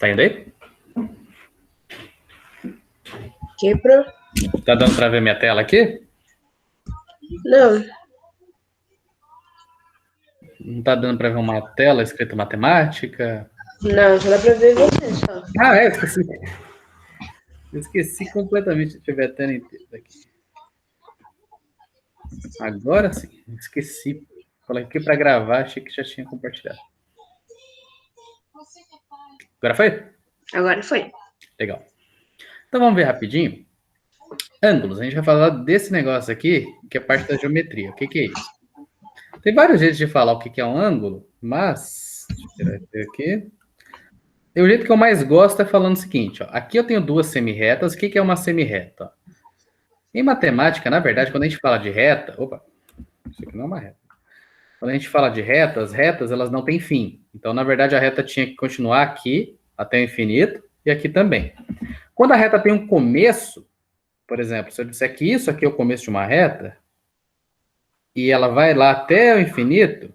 Tá indo aí? Que pro? Tá dando pra ver minha tela aqui? Não. Não tá dando pra ver uma tela escrita matemática? Não, só dá pra ver você só. Ah, é, esqueci. Esqueci completamente de tiver a tela inteira aqui. Agora sim, esqueci. Coloquei pra gravar, achei que já tinha compartilhado. Agora foi? Agora foi. Legal. Então vamos ver rapidinho. Ângulos. A gente vai falar desse negócio aqui, que é parte da geometria. O que é isso? Tem vários jeitos de falar o que é um ângulo, mas... Deixa eu tirar aqui. E o jeito que eu mais gosto é falando o seguinte, ó. Aqui eu tenho duas semirretas. O que é uma semirreta? Em matemática, na verdade, quando a gente fala de reta... Opa, isso aqui não é uma reta. Quando a gente fala de retas elas não têm fim. Então, na verdade, a reta tinha que continuar aqui até o infinito e aqui também. Quando a reta tem um começo, por exemplo, se eu disser que isso aqui é o começo de uma reta e ela vai lá até o infinito,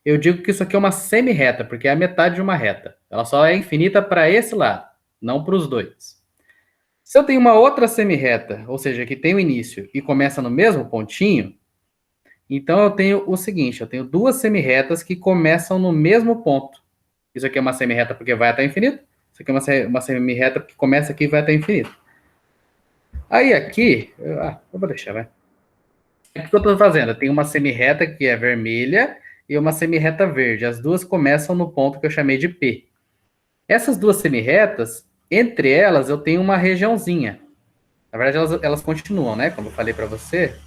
eu digo que isso aqui é uma semirreta, porque é a metade de uma reta. Ela só é infinita para esse lado, não para os dois. Se eu tenho uma outra semirreta, ou seja, que tem o início e começa no mesmo pontinho, então eu tenho o seguinte, eu tenho duas semirretas que começam no mesmo ponto. Isso aqui é uma semirreta porque vai até o infinito, isso aqui é uma semirreta que começa aqui e vai até o infinito. Aí aqui, eu vou deixar, vai. O que eu estou fazendo? Eu tenho uma semirreta que é vermelha e uma semirreta verde. As duas começam no ponto que eu chamei de P. Essas duas semirretas, entre elas, eu tenho uma regiãozinha. Na verdade, elas continuam, né? Como eu falei para você,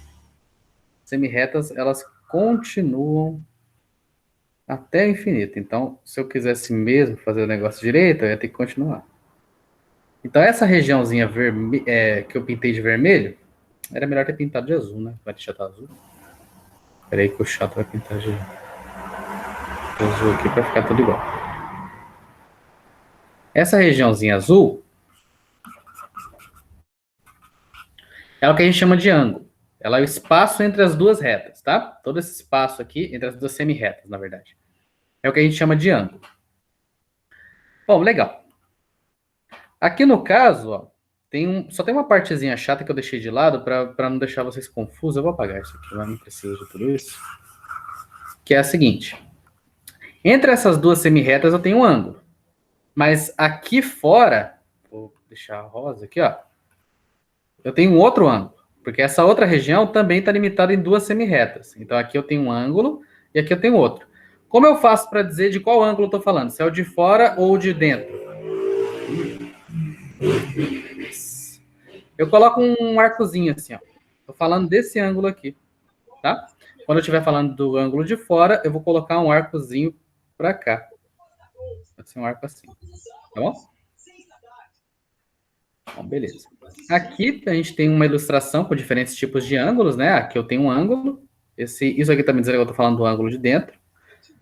semirretas, elas continuam até o infinito. Então, se eu quisesse mesmo fazer o negócio direito, eu ia ter que continuar. Então, essa regiãozinha que eu pintei de vermelho, era melhor ter pintado de azul, né? Vai deixar azul. Espera aí que o chato vai pintar de azul aqui para ficar tudo igual. Essa regiãozinha azul é o que a gente chama de ângulo. Ela é o espaço entre as duas retas, tá? Todo esse espaço aqui, entre as duas semirretas, na verdade. É o que a gente chama de ângulo. Bom, legal. Aqui no caso, ó, só tem uma partezinha chata que eu deixei de lado para não deixar vocês confusos. Eu vou apagar isso aqui, mas não precisa de tudo isso. Que é a seguinte. Entre essas duas semirretas eu tenho um ângulo. Mas aqui fora, vou deixar rosa aqui, ó. Eu tenho um outro ângulo. Porque essa outra região também está limitada em duas semirretas. Então aqui eu tenho um ângulo e aqui eu tenho outro. Como eu faço para dizer de qual ângulo eu estou falando? Se é o de fora ou o de dentro? Eu coloco um arcozinho assim, ó. Estou falando desse ângulo aqui, tá? Quando eu estiver falando do ângulo de fora, eu vou colocar um arcozinho para cá. Pode ser um arco assim, tá bom? Bom, beleza. Aqui a gente tem uma ilustração com diferentes tipos de ângulos, né? Aqui eu tenho um ângulo. Isso aqui tá me dizendo que eu estou falando do ângulo de dentro.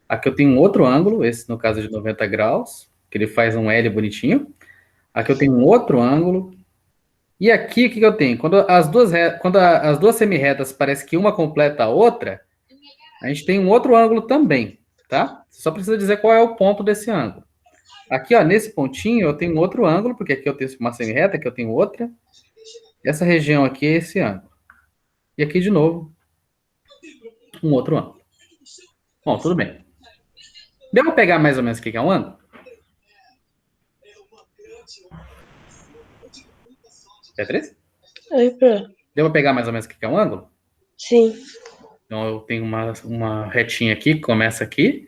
Aqui eu tenho um outro ângulo, esse no caso é de 90 graus, que ele faz um L bonitinho. Aqui eu tenho um outro ângulo. E aqui, o que eu tenho? Quando as duas semirretas parecem que uma completa a outra, a gente tem um outro ângulo também, tá? Você só precisa dizer qual é o ponto desse ângulo. Aqui, ó, nesse pontinho, eu tenho outro ângulo, porque aqui eu tenho uma semirreta, aqui eu tenho outra. Essa região aqui é esse ângulo. E aqui, de novo, um outro ângulo. Bom, tudo bem. Deu para pegar mais ou menos o que é um ângulo? Beatriz? Oi, pro. Deu para pegar mais ou menos o que é um ângulo? Sim. Então, eu tenho uma retinha aqui que começa aqui,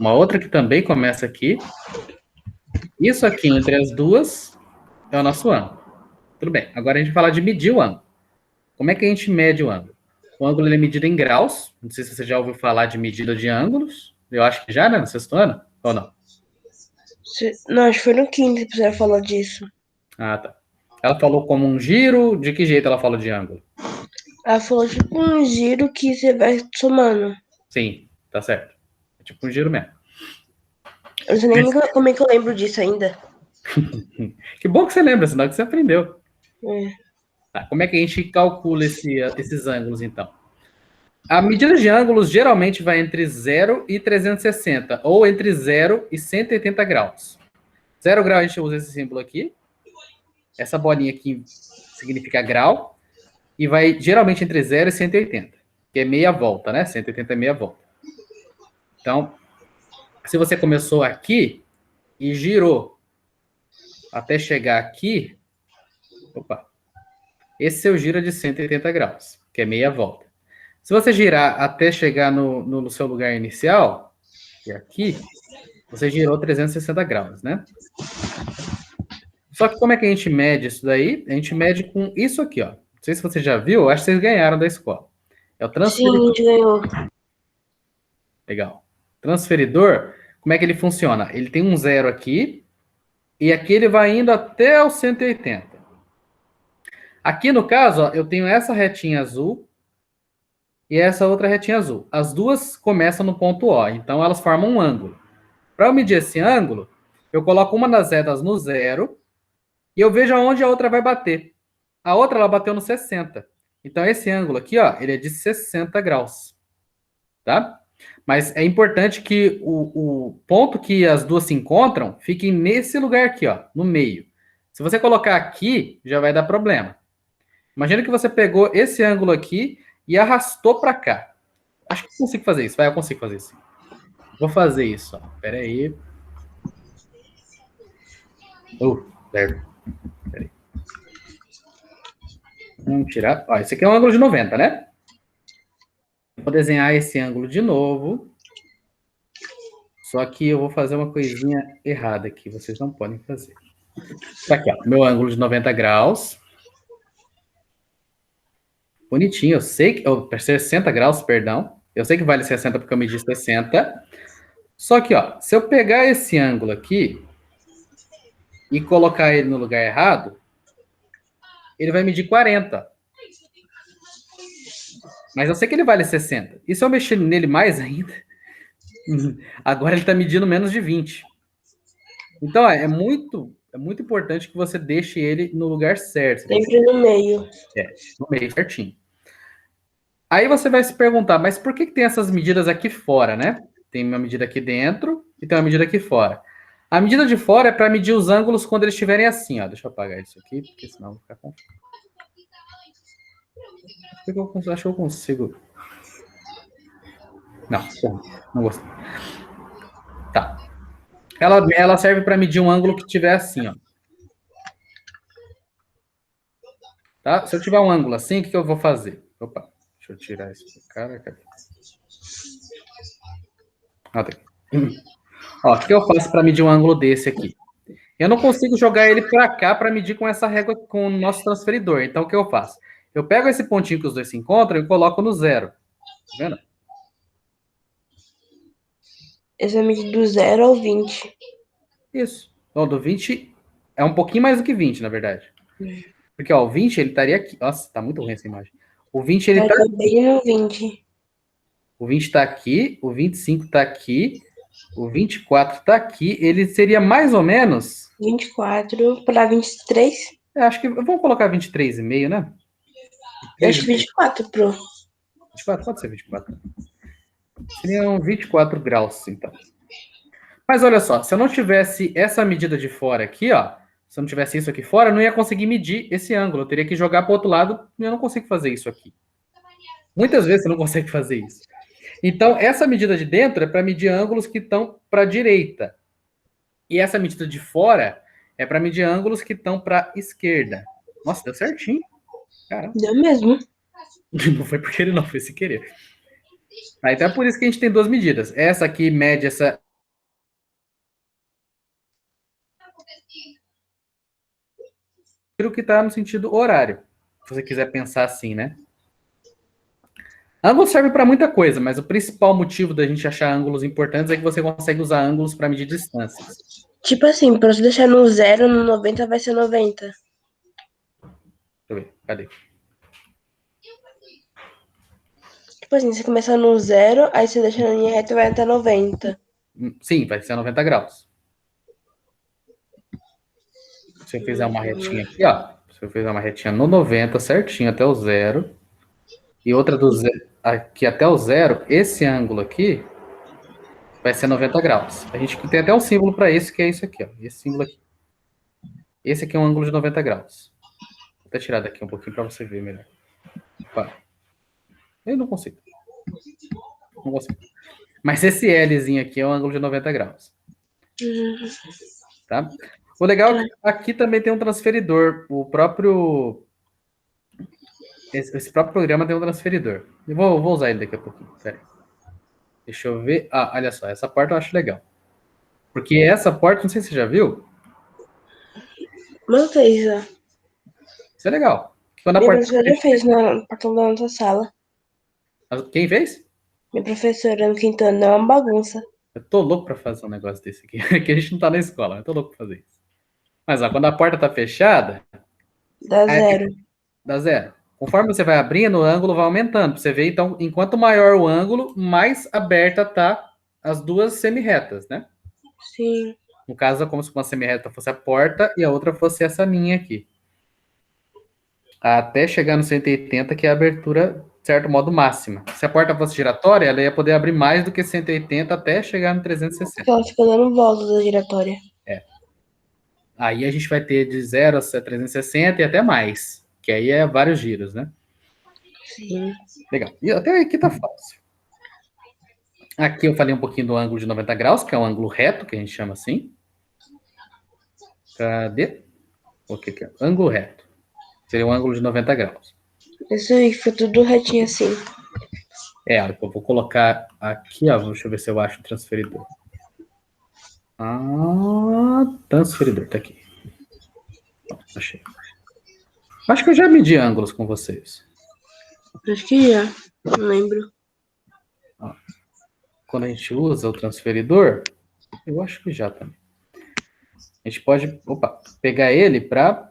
uma outra que também começa aqui. Isso aqui entre as duas é o nosso ângulo. Tudo bem. Agora a gente vai falar de medir o ângulo. Como é que a gente mede o ângulo? O ângulo ele é medido em graus. Não sei se você já ouviu falar de medida de ângulos. Eu acho que já, né? No sexto ano? Ou não? Não, acho que foi no quinto que você falou disso. Ah, tá. Ela falou como um giro. De que jeito ela falou de ângulo? Ela falou tipo um giro que você vai somando. Sim, tá certo. É tipo um giro mesmo. Eu não sei nem como é que eu lembro disso ainda. Que bom que você lembra, senão que você aprendeu. É. Tá, como é que a gente calcula esses ângulos, então? A medida de ângulos geralmente vai entre 0 e 360, ou entre 0 e 180 graus. 0 grau a gente usa esse símbolo aqui. Essa bolinha aqui significa grau. E vai geralmente entre 0 e 180. Que é meia volta, né? 180 é meia volta. Então, se você começou aqui e girou até chegar aqui... Opa! Esse seu giro é de 180 graus, que é meia volta. Se você girar até chegar no seu lugar inicial, que é aqui, você girou 360 graus, né? Só que como é que a gente mede isso daí? A gente mede com isso aqui, ó. Não sei se você já viu, acho que vocês ganharam da escola. É o transferidor. Sim, a gente ganhou. Legal. Transferidor, como é que ele funciona? Ele tem um 0 aqui, e aqui ele vai indo até o 180. Aqui, no caso, ó, eu tenho essa retinha azul e essa outra retinha azul. As duas começam no ponto O, então elas formam um ângulo. Para eu medir esse ângulo, eu coloco uma das setas no 0 e eu vejo aonde a outra vai bater. A outra, ela bateu no 60. Então, esse ângulo aqui, ó, ele é de 60 graus. Tá? Mas é importante que o ponto que as duas se encontram fique nesse lugar aqui, ó, no meio. Se você colocar aqui, já vai dar problema. Imagina que você pegou esse ângulo aqui e arrastou para cá. Acho que eu consigo fazer isso. Vai, eu consigo fazer isso. Vou fazer isso. Espera aí. Certo. Pera aí. Vamos tirar. Ó, esse aqui é um ângulo de 90, né? Vou desenhar esse ângulo de novo. Só que eu vou fazer uma coisinha errada aqui. Vocês não podem fazer. Tá aqui, ó. Meu ângulo de 90 graus. Bonitinho. Eu sei que... 60 graus, perdão. Eu sei que vale 60 porque eu medi 60. Só que, ó, se eu pegar esse ângulo aqui e colocar ele no lugar errado, ele vai medir 40. Mas eu sei que ele vale 60. E se eu mexer nele mais ainda, agora ele está medindo menos de 20. Então, é muito importante que você deixe ele no lugar certo. Sempre no meio. No meio, certinho. Aí você vai se perguntar, mas por que tem essas medidas aqui fora, né? Tem uma medida aqui dentro e tem uma medida aqui fora. A medida de fora é para medir os ângulos quando eles estiverem assim, ó. Deixa eu apagar isso aqui, porque senão eu vou ficar confuso. Acho que eu consigo. Não gostei. Tá. Ela serve para medir um ângulo que tiver assim, ó. Tá? Se eu tiver um ângulo assim, o que eu vou fazer? Opa, deixa eu tirar isso do cara. Cadê? Ó, o que eu faço para medir um ângulo desse aqui? Eu não consigo jogar ele para cá para medir com essa régua, com o nosso transferidor. Então, o que eu faço? Eu pego esse pontinho que os dois se encontram e coloco no 0. Tá vendo? Esse é medir do 0 ao 20. Isso. Então, do 20 é um pouquinho mais do que 20, na verdade. Porque, ó, o 20, ele estaria aqui. Nossa, tá muito ruim essa imagem. O 20, ele tá bem no 20. O 20 tá aqui, o 25 tá aqui, o 24 tá aqui. Ele seria mais ou menos... 24 para 23? Acho que... Vamos colocar 23,5, né? Eu acho que 24, pro. 24? Pode ser 24. Seriam 24 graus, então. Mas olha só, se eu não tivesse essa medida de fora aqui, ó, se eu não tivesse isso aqui fora, eu não ia conseguir medir esse ângulo. Eu teria que jogar para o outro lado e eu não consigo fazer isso aqui. Muitas vezes você não consegue fazer isso. Então, essa medida de dentro é para medir ângulos que estão para a direita. E essa medida de fora é para medir ângulos que estão para a esquerda. Nossa, deu certinho. Caramba. Deu mesmo. Não foi porque ele não foi sem querer. Então é por isso que a gente tem duas medidas. Essa aqui mede essa... O que está no sentido horário. Se você quiser pensar assim, né? Ângulo serve para muita coisa, mas o principal motivo da gente achar ângulos importantes é que você consegue usar ângulos para medir distâncias. Tipo assim, para você deixar no 0, no 90 vai ser 90. Deixa eu ver, cadê? Tipo assim, você começa no 0, aí você deixa na linha reta e vai até 90. Sim, vai ser 90 graus. Se eu fizer uma retinha aqui, ó. Se eu fizer uma retinha no 90, certinho, até o 0. E outra do 0, aqui até o 0, esse ângulo aqui vai ser 90 graus. A gente tem até um símbolo para isso, que é isso aqui, ó. Esse símbolo aqui. Esse aqui é um ângulo de 90 graus. Vou até tirar daqui um pouquinho para você ver melhor. Opa. Eu não consigo. Não consigo. Mas esse Lzinho aqui é um ângulo de 90 graus. Tá? O legal é que aqui também tem um transferidor. O próprio... Esse próprio programa tem um transferidor. Eu vou usar ele daqui a pouquinho. Pera aí. Deixa eu ver. Ah, olha só. Essa porta eu acho legal. Porque essa porta, não sei se você já viu. Manta Isa. Isso é legal. Quando a Minha porta... professora fez no portão da nossa sala. Quem fez? Minha professora no quinto ano é uma bagunça. Eu tô louco pra fazer um negócio desse aqui. Que a gente não tá na escola. Eu tô louco pra fazer isso. Mas, ó, quando a porta tá fechada... Dá zero. Dá zero. Conforme você vai abrindo, o ângulo vai aumentando. Pra você ver, então, enquanto maior o ângulo, mais aberta tá as duas semi-retas, né? Sim. No caso, é como se uma semi-reta fosse a porta e a outra fosse essa linha aqui. Até chegar no 180, que é a abertura, de certo modo, máxima. Se a porta fosse giratória, ela ia poder abrir mais do que 180 até chegar no 360. Porque ela fica dando volta da giratória. Aí a gente vai ter de 0 a 360 e até mais. Que aí é vários giros, né? Sim. Legal. E até aqui tá fácil. Aqui eu falei um pouquinho do ângulo de 90 graus, que é um ângulo reto, que a gente chama assim. Cadê? O que é? Ângulo reto. Seria um ângulo de 90 graus. Isso aí, fica tudo retinho assim. Eu vou colocar aqui, ó. Deixa eu ver se eu acho o transferidor. Transferidor, tá aqui. Achei. Acho que eu já medi ângulos com vocês. Acho que já. Não lembro. Quando a gente usa o transferidor, eu acho que já também. A gente pode, pegar ele para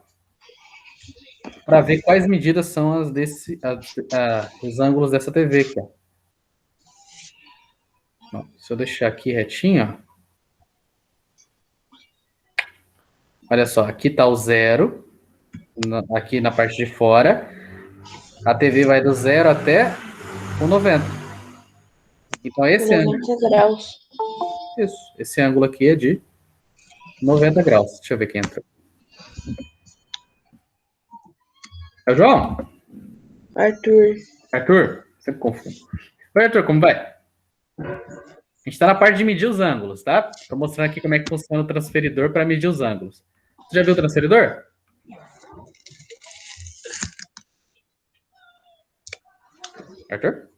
ver quais medidas são as os ângulos dessa TV aqui. Ó. Se eu deixar aqui retinho, ó. Olha só, aqui está o 0, aqui na parte de fora. A TV vai do 0 até o 90. Então esse 90 ângulo... graus. Isso, esse ângulo aqui é de 90 graus. Deixa eu ver quem entrou. É o João? Arthur. Arthur? Sempre confundo. Oi, Arthur, como vai? A gente está na parte de medir os ângulos, tá? Estou mostrando aqui como é que funciona o transferidor para medir os ângulos. Você já viu o transferidor? Arthur?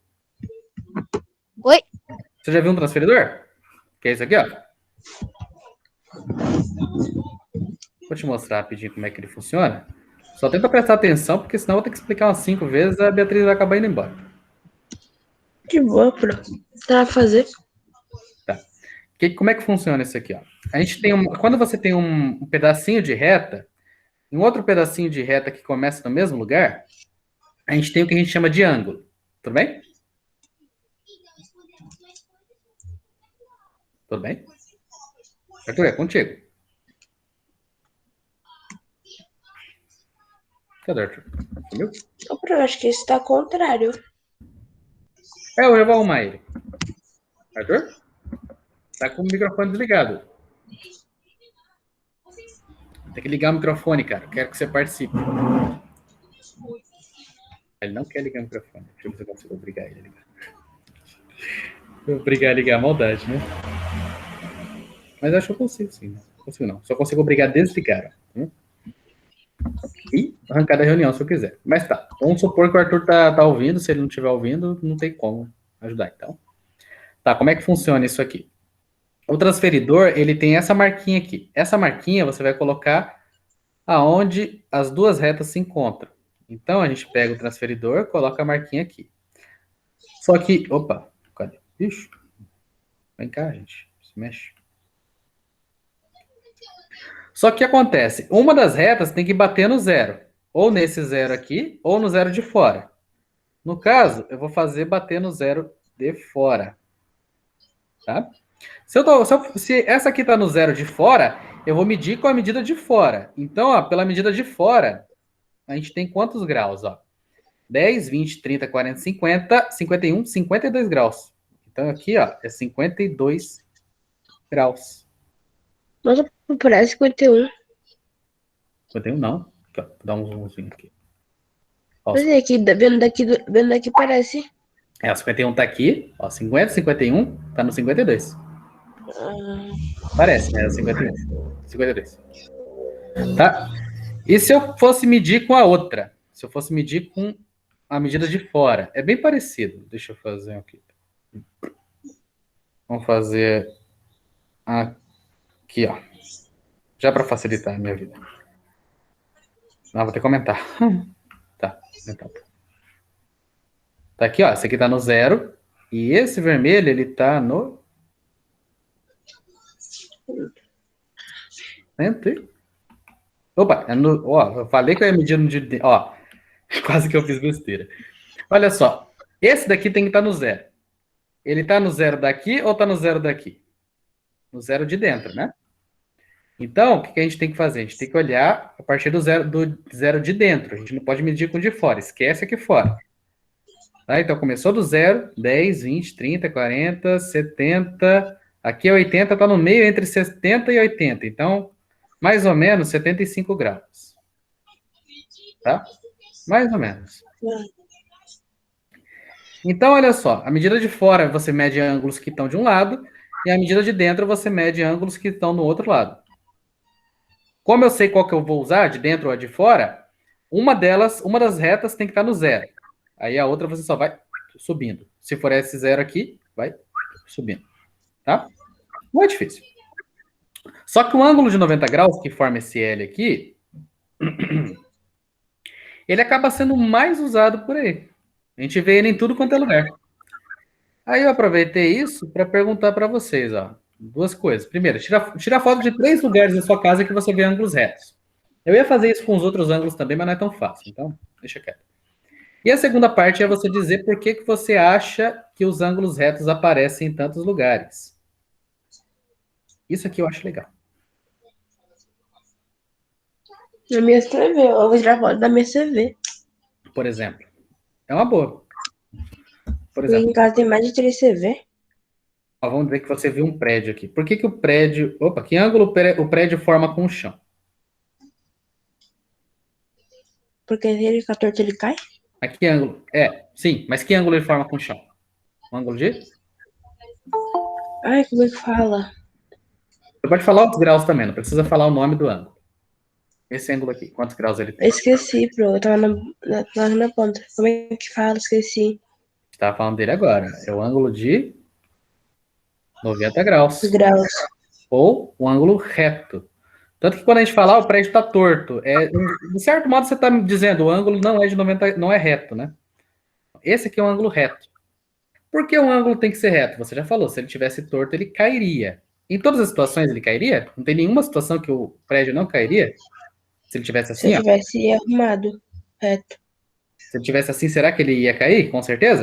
Oi? Você já viu um transferidor? Que é isso aqui, ó. Vou te mostrar rapidinho como é que ele funciona. Só tenta prestar atenção, porque senão eu vou ter que explicar umas 5 vezes e a Beatriz vai acabar indo embora. Que boa, pro. Tá a fazer? Tá. Como é que funciona isso aqui, ó? A gente tem quando você tem um pedacinho de reta, um outro pedacinho de reta que começa no mesmo lugar, a gente tem o que a gente chama de ângulo. Tudo bem? Tudo bem? Arthur, é contigo. Cadê o Arthur? Sumiu? Eu acho que esse tá contrário. Eu vou arrumar ele. Arthur? Tá com o microfone desligado. Tem que ligar o microfone, cara. Quero que você participe. Ele não quer ligar o microfone. Deixa eu ver se eu consigo obrigar ele a ligar. Obrigar a ligar a maldade, né? Mas acho que eu consigo, sim. Não consigo, não. Só consigo obrigar a desligar. Ó. E arrancar da reunião, se eu quiser. Mas tá. Vamos supor que o Arthur tá ouvindo. Se ele não estiver ouvindo, não tem como ajudar, então. Tá, como é que funciona isso aqui? O transferidor, ele tem essa marquinha aqui. Essa marquinha você vai colocar aonde as duas retas se encontram. Então, a gente pega o transferidor, coloca a marquinha aqui. Só que... Opa, cadê? Ixi. Vem cá, gente. Se mexe. Só que o que acontece? Uma das retas tem que bater no 0. Ou nesse 0 aqui, ou no 0 de fora. No caso, eu vou fazer bater no 0 de fora. Tá? Se essa aqui está no 0 de fora, eu vou medir com a medida de fora. Então, ó, pela medida de fora, a gente tem quantos graus? Ó? 10, 20, 30, 40, 50, 51, 52 graus. Então, aqui ó, é 52 graus. Nossa, parece 51. 51 não. Aqui, ó, vou dar um zoomzinho aqui. Ó, Mas é que vendo daqui parece. o 51 tá aqui. Ó, 50, 51, tá no 52. Ah, Parece, né? 51. 52. Tá? E se eu fosse medir com a outra? Se eu fosse medir com a medida de fora? É bem parecido. Deixa eu fazer aqui. Vamos fazer aqui, ó. Já para facilitar a minha vida. Não, vou ter que comentar. Tá. Então. Tá aqui, ó. Esse aqui tá no 0. E esse vermelho, ele tá no 100. Opa, ó, eu falei que eu ia medir no de. Ó, quase que eu fiz besteira. Olha só. Esse daqui tem que estar no 0. Ele tá no 0 daqui ou tá no 0 daqui? No 0 de dentro, né? Então, o que a gente tem que fazer? A gente tem que olhar a partir do zero de dentro. A gente não pode medir com o de fora. Esquece aqui fora. Tá? Então, começou do 0, 10, 20, 30, 40, 70. Aqui é 80, está no meio entre 70 e 80. Então, mais ou menos 75 graus. Tá? Mais ou menos. Então, olha só. A medida de fora você mede ângulos que estão de um lado. E a medida de dentro você mede ângulos que estão no outro lado. Como eu sei qual que eu vou usar, de dentro ou de fora, uma das retas tem que estar no 0. Aí a outra você só vai subindo. Se for esse 0 aqui, vai subindo. Tá? Não é difícil. Só que o ângulo de 90 graus, que forma esse L aqui, ele acaba sendo mais usado por aí. A gente vê ele em tudo quanto é lugar. Aí eu aproveitei isso para perguntar para vocês, ó. Duas coisas. Primeiro, tira foto de 3 lugares da sua casa que você vê ângulos retos. Eu ia fazer isso com os outros ângulos também, mas não é tão fácil. Então, deixa quieto. E a segunda parte é você dizer por que você acha que os ângulos retos aparecem em tantos lugares. Isso aqui eu acho legal. na minha CV. Eu vou tirar foto da minha CV. Por exemplo. É uma boa. Por Porque exemplo, em casa tem mais de 3 CV. ó, vamos dizer que você viu um prédio aqui. Por que o prédio... Opa, que ângulo o prédio forma com o chão? Porque se ele ficar torto, ele cai. A que ângulo? Sim, mas que ângulo ele forma com o chão? Um ângulo de... Ai, como é que fala? Você pode falar os graus também, não precisa falar o nome do ângulo. Esse ângulo aqui, quantos graus ele tem? Eu esqueci, bro. Eu tava na ponta. Como é que fala? Esqueci. Você estava falando dele agora. É o ângulo de 90 graus. Os graus. Ou o ângulo reto. Tanto que quando a gente fala, o prédio está torto, de certo modo você está me dizendo, o ângulo não é de 90, não é reto, né? Esse aqui é um ângulo reto. Por que o ângulo tem que ser reto? Você já falou, se ele tivesse torto, ele cairia. Em todas as situações ele cairia? Não tem nenhuma situação que o prédio não cairia? Se ele tivesse Se assim, eu ó. tivesse arrumado reto. Se ele tivesse assim, será que ele ia cair? Com certeza?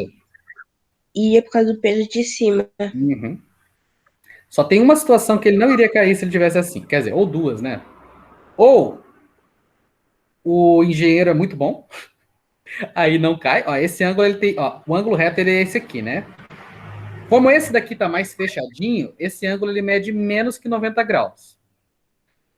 Ia por causa do peso de cima. Uhum. Só tem uma situação que ele não iria cair se ele tivesse assim. Quer dizer, ou duas, né? Ou o engenheiro é muito bom, aí não cai. Ó, esse ângulo ele tem, ó, o ângulo reto ele é esse aqui, né? Como esse daqui tá mais fechadinho, esse ângulo ele mede menos que 90 graus.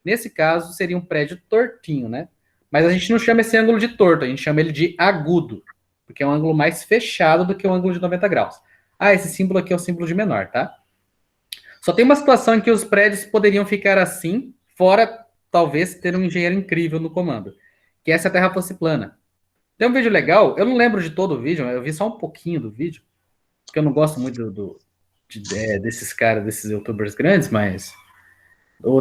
Nesse caso, seria um prédio tortinho, né? Mas a gente não chama esse ângulo de torto, a gente chama ele de agudo, porque é um ângulo mais fechado do que o ângulo de 90 graus. Ah, esse símbolo aqui é o símbolo de menor, tá? Só tem uma situação em que os prédios poderiam ficar assim, fora talvez ter um engenheiro incrível no comando, que é se a Terra fosse plana. Tem um vídeo legal, eu não lembro de todo o vídeo, eu vi só um pouquinho do vídeo, porque eu não gosto muito desses caras, desses youtubers grandes, mas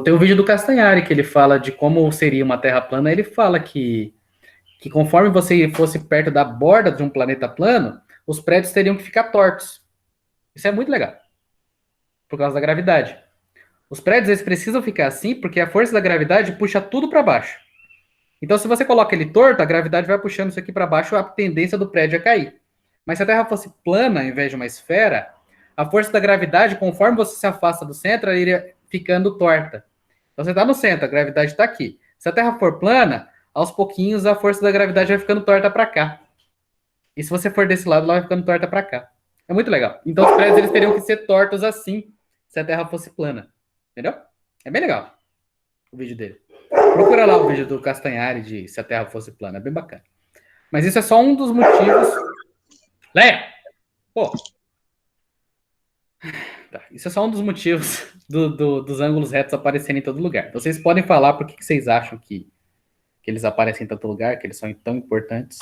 tem um vídeo do Castanhari que ele fala de como seria uma Terra plana. Ele fala que conforme você fosse perto da borda de um planeta plano, os prédios teriam que ficar tortos. Isso é muito legal, por causa da gravidade. Os prédios eles precisam ficar assim porque a força da gravidade puxa tudo para baixo. Então, se você coloca ele torto, a gravidade vai puxando isso aqui para baixo, a tendência do prédio é cair. Mas se a Terra fosse plana, ao invés de uma esfera, a força da gravidade, conforme você se afasta do centro, ela iria ficando torta. Então, você está no centro, a gravidade está aqui. Se a Terra for plana, aos pouquinhos a força da gravidade vai ficando torta para cá. E se você for desse lado, ela vai ficando torta para cá. É muito legal. Então, os prédios eles teriam que ser tortos assim, se a Terra fosse plana. Entendeu? É bem legal o vídeo dele. Procura lá o vídeo do Castanhari de Se a Terra Fosse Plana. É bem bacana. Mas isso é só um dos motivos... Leia! Pô! Tá. Isso é só um dos motivos dos ângulos retos aparecerem em todo lugar. Vocês podem falar por que vocês acham que eles aparecem em tanto lugar, que eles são tão importantes.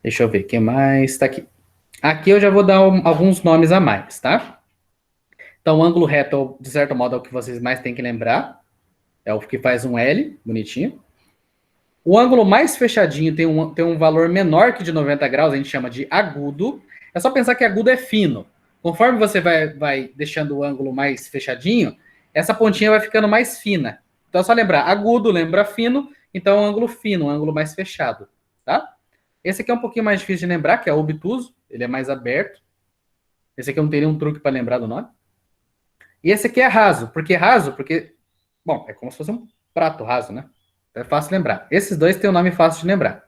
Deixa eu ver, o que mais está aqui? Aqui eu já vou dar alguns nomes a mais, tá? Então, o ângulo reto, de certo modo, é o que vocês mais têm que lembrar. É o que faz um L, bonitinho. O ângulo mais fechadinho tem um valor menor que de 90 graus, a gente chama de agudo. É só pensar que agudo é fino. Conforme você vai deixando o ângulo mais fechadinho, essa pontinha vai ficando mais fina. Então é só lembrar, agudo lembra fino, então é um ângulo fino, um ângulo mais fechado, tá? Esse aqui é um pouquinho mais difícil de lembrar, que é obtuso, ele é mais aberto. Esse aqui eu não teria um truque para lembrar do nome. E esse aqui é raso, porque, bom, é como se fosse um prato raso, né? É fácil lembrar. Esses dois têm um nome fácil de lembrar.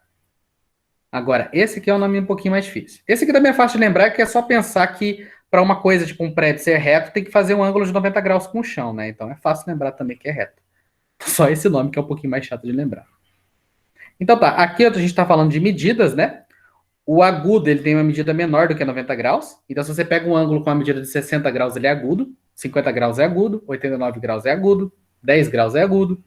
Agora, esse aqui é um nome um pouquinho mais difícil. Esse aqui também é fácil de lembrar, que é só pensar que para uma coisa tipo um prédio ser reto, tem que fazer um ângulo de 90 graus com o chão, né? Então é fácil lembrar também que é reto. Só esse nome que é um pouquinho mais chato de lembrar. Então tá, aqui a gente está falando de medidas, né? O agudo, ele tem uma medida menor do que 90 graus. Então se você pega um ângulo com uma medida de 60 graus, ele é agudo. 50 graus é agudo. 89 graus é agudo. 10 graus é agudo.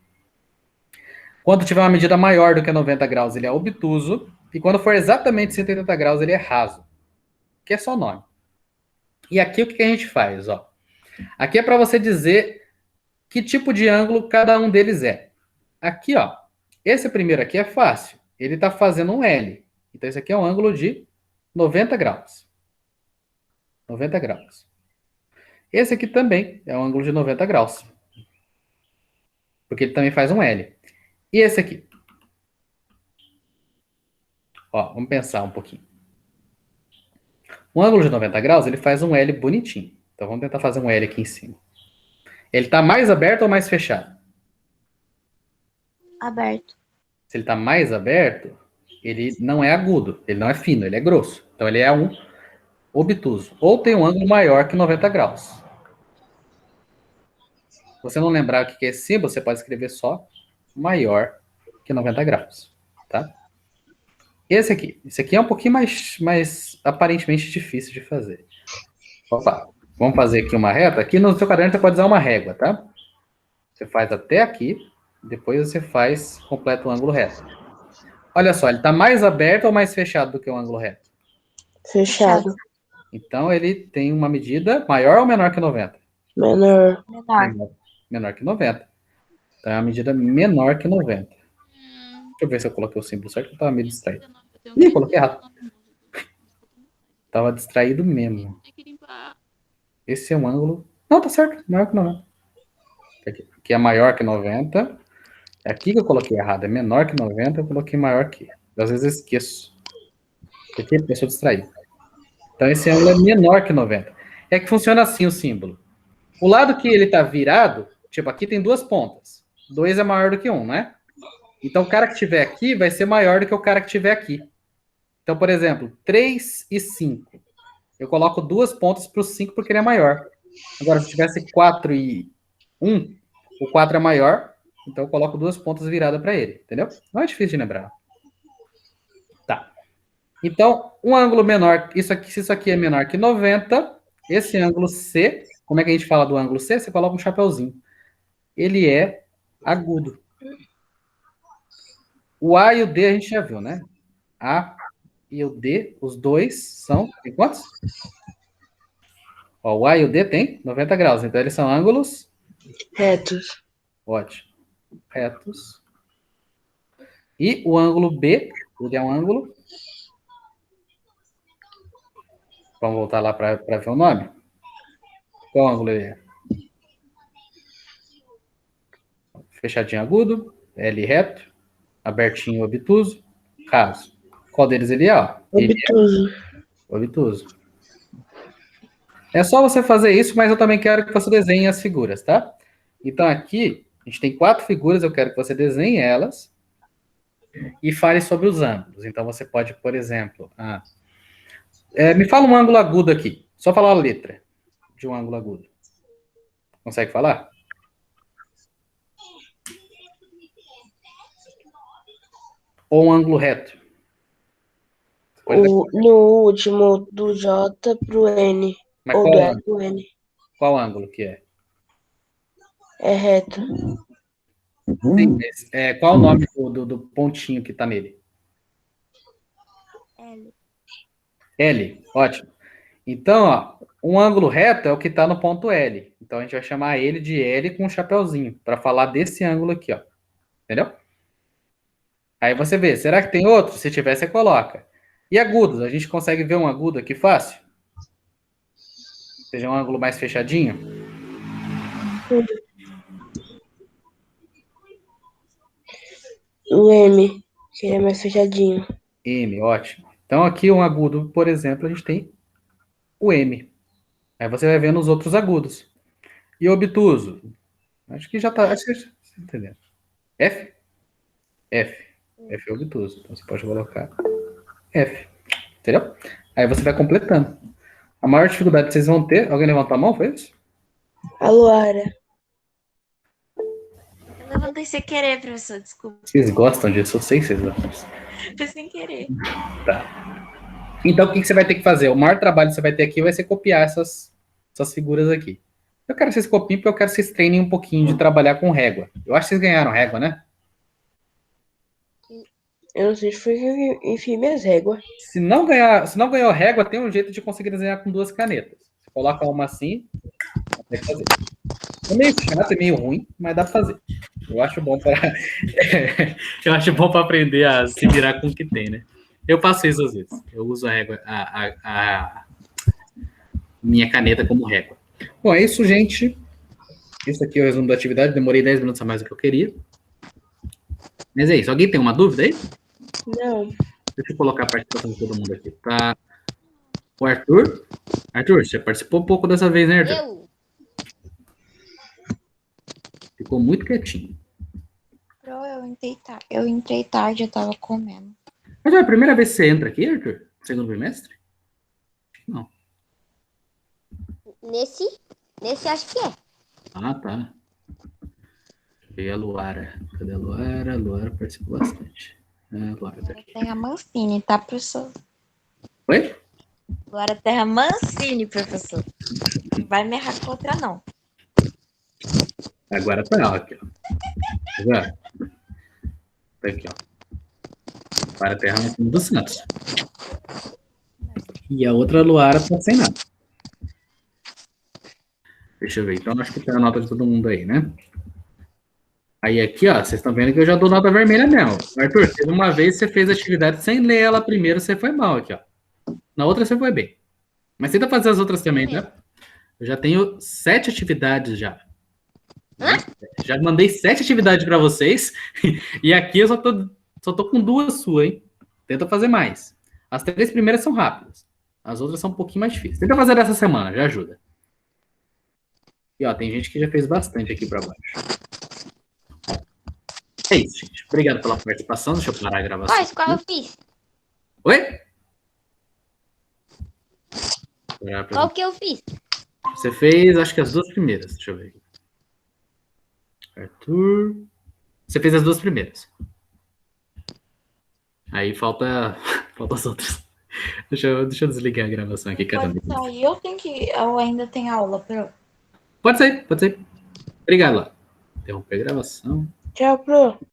Quando tiver uma medida maior do que 90 graus, ele é obtuso. E quando for exatamente 180 graus, ele é raso. Que é só o nome. E aqui o que a gente faz? Ó? Aqui é para você dizer que tipo de ângulo cada um deles é. Aqui, ó. Esse primeiro aqui é fácil. Ele está fazendo um L. Então, esse aqui é um ângulo de 90 graus. 90 graus. Esse aqui também é um ângulo de 90 graus. Porque ele também faz um L. E esse aqui? Ó, vamos pensar um pouquinho. Um ângulo de 90 graus, ele faz um L bonitinho. Então, vamos tentar fazer um L aqui em cima. Ele está mais aberto ou mais fechado? Aberto. Se ele está mais aberto, ele não é agudo, ele não é fino, ele é grosso. Então, ele é um obtuso. Ou tem um ângulo maior que 90 graus. Se você não lembrar o que é esse símbolo, você pode escrever só maior que 90 graus. Tá? Esse aqui é um pouquinho mais aparentemente difícil de fazer. Opa, vamos fazer aqui uma reta. Aqui no seu caderno você pode usar uma régua, tá? Você faz até aqui, depois você completa o ângulo reto. Olha só, ele está mais aberto ou mais fechado do que o ângulo reto? Fechado. Então ele tem uma medida maior ou menor que 90? Menor. Menor que 90. Então é uma medida menor que 90. Deixa eu ver se eu coloquei o símbolo certo, eu estava meio distraído. Ih, coloquei errado. Estava distraído mesmo. Esse é um ângulo... Não, tá certo, maior que 90. Aqui é maior que 90. É aqui que eu coloquei errado, é menor que 90, eu coloquei maior que. Às vezes eu esqueço. Porque eu sou distraído. Então esse ângulo é menor que 90. É que funciona assim o símbolo. O lado que ele está virado, tipo, aqui tem duas pontas. 2 é maior do que 1, né? Então o cara que estiver aqui vai ser maior do que o cara que estiver aqui. Então, por exemplo, 3 e 5. Eu coloco duas pontas para o 5 porque ele é maior. Agora, se tivesse 4 e 1, o 4 é maior, então eu coloco duas pontas viradas para ele, entendeu? Não é difícil de lembrar. Tá. Então, um ângulo menor, se isso aqui é menor que 90, esse ângulo C, como é que a gente fala do ângulo C? Você coloca um chapeuzinho. Ele é agudo. O A e o D a gente já viu, né? A e o D, os dois são... Tem quantos? Ó, o A e o D tem 90 graus, então eles são ângulos... Retos. Ótimo. Retos. E o ângulo B, ele é um ângulo... Vamos voltar lá para ver o nome? Qual ângulo ele é? Fechadinho agudo, L reto, abertinho obtuso, raso. Qual deles ele é? Ó? Obtuso. Ele é obtuso. É só você fazer isso, mas eu também quero que você desenhe as figuras, tá? Então aqui, a gente tem 4 figuras, eu quero que você desenhe elas e fale sobre os ângulos. Então você pode, por exemplo... me fala um ângulo agudo aqui. Só falar a letra de um ângulo agudo. Consegue falar? ou um ângulo reto? No último, do J pro N. Mas Ou qual do E ângulo? pro N. Qual ângulo que é? É reto. Sim, mas, qual o nome do pontinho que está nele? L. L, ótimo. Então, ó, um ângulo reto é o que está no ponto L. Então, a gente vai chamar ele de L com um chapeuzinho, para falar desse ângulo aqui, ó. Entendeu? Aí você vê, será que tem outro? Se tiver, você coloca. E agudos, a gente consegue ver um agudo aqui fácil? Seja um ângulo mais fechadinho? O M, que ele é mais fechadinho. M, ótimo. Então, aqui um agudo, por exemplo, a gente tem o M. Aí você vai vendo os outros agudos. E obtuso? Acho que já tá. Acho que você tá entendendo. F? F. F é obtuso. Então você pode colocar F. Entendeu? Aí você vai completando. A maior dificuldade que vocês vão ter. Alguém levantou a mão? Foi isso? A Luara. Eu levantei sem querer, professor, desculpa. Vocês gostam disso? Eu sei que vocês gostam disso. Foi sem querer. Tá. Então, o que você vai ter que fazer? O maior trabalho que você vai ter aqui vai ser copiar essas figuras aqui. Eu quero que vocês copiem porque eu quero que vocês treinem um pouquinho de trabalhar com régua. Eu acho que vocês ganharam régua, né? Eu não sei se foi que eu enfiei minhas réguas. Se não ganhou régua, tem um jeito de conseguir desenhar com duas canetas. Você coloca uma assim, dá pra fazer. É meio chato, é meio ruim, mas dá pra fazer. Eu acho bom para eu acho bom para aprender a se virar com o que tem, né? Eu faço isso às vezes. Eu uso a régua, a minha caneta como régua. Bom, é isso, gente. Isso aqui é o resumo da atividade. Demorei 10 minutos a mais do que eu queria. Mas é isso. Alguém tem uma dúvida aí? Não. Deixa eu colocar a participação de todo mundo aqui. Tá. O Arthur. Arthur, você participou um pouco dessa vez, né, Arthur? Eu? Ficou muito quietinho. Eu entrei tarde, eu tava comendo. Mas é a primeira vez que você entra aqui, Arthur? Segundo bimestre? Não. Nesse acho que é. Ah, tá. Veio a Luara. Cadê a Luara? A Luara participou bastante. A Luara tá aqui. Terra Mancini, tá, professor? Oi? Agora Terra Mancini, professor. Não vai me errar contra, não. Agora tá aqui, ó. Tá vendo? Tá aqui, ó. Para a Terra Mancini dos Santos. E a outra Luara tá sem nada. Deixa eu ver. Então, acho que tem a nota de todo mundo aí, né? Aí aqui, ó, vocês estão vendo que eu já dou nota vermelha mesmo. Arthur, teve uma vez que você fez a atividade sem ler ela primeiro, você foi mal aqui, ó. Na outra você foi bem. Mas tenta fazer as outras também, tá? Eu já tenho 7 atividades já. Já mandei 7 atividades para vocês. E aqui eu só tô com 2 suas, hein? Tenta fazer mais. As 3 primeiras são rápidas. As outras são um pouquinho mais difíceis. Tenta fazer dessa semana, já ajuda. E ó, tem gente que já fez bastante aqui para baixo. É isso, gente. Obrigado pela participação. Deixa eu parar a gravação. Qual eu fiz? Oi? Qual que eu fiz? Você fez, acho que as 2 primeiras. Deixa eu ver aqui. Arthur. Você fez as 2 primeiras. Aí falta as outras. Deixa eu desligar a gravação aqui. Pode sair, eu ainda tenho aula. Pode ser. Obrigado, lá. Interromper a gravação. Tchau, Pro.